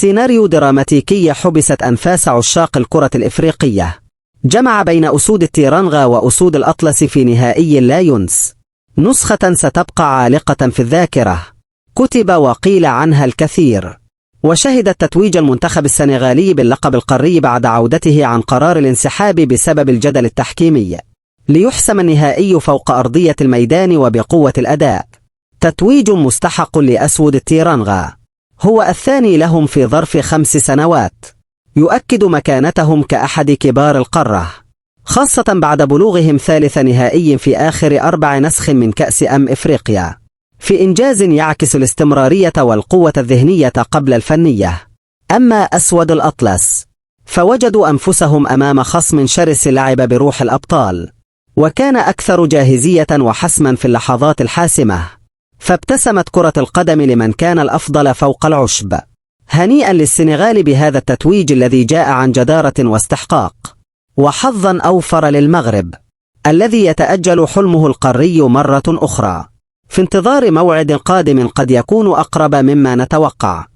سيناريو دراماتيكي حبست أنفاس عشاق الكرة الإفريقية، جمع بين أسود التيرانغا وأسود الأطلس في نهائي لا ينس، نسخة ستبقى عالقة في الذاكرة، كتب وقيل عنها الكثير. وشهدت تتويج المنتخب السنغالي باللقب القاري بعد عودته عن قرار الانسحاب بسبب الجدل التحكيمي، ليحسم النهائي فوق أرضية الميدان وبقوة الأداء. تتويج مستحق لأسود التيرانغا، هو الثاني لهم في ظرف 5 سنوات، يؤكد مكانتهم كأحد كبار القارة، خاصة بعد بلوغهم ثالث نهائي في آخر 4 نسخ من كأس إفريقيا، في إنجاز يعكس الاستمرارية والقوة الذهنية قبل الفنية. أما أسود الأطلس فوجدوا أنفسهم أمام خصم شرس لعب بروح الأبطال، وكان أكثر جاهزية وحسما في اللحظات الحاسمة، فابتسمت كرة القدم لمن كان الأفضل فوق العشب. هنيئا للسنغال بهذا التتويج الذي جاء عن جدارة واستحقاق، وحظا أوفر للمغرب الذي يتأجل حلمه القاري مرة أخرى، في انتظار موعد قادم قد يكون أقرب مما نتوقع.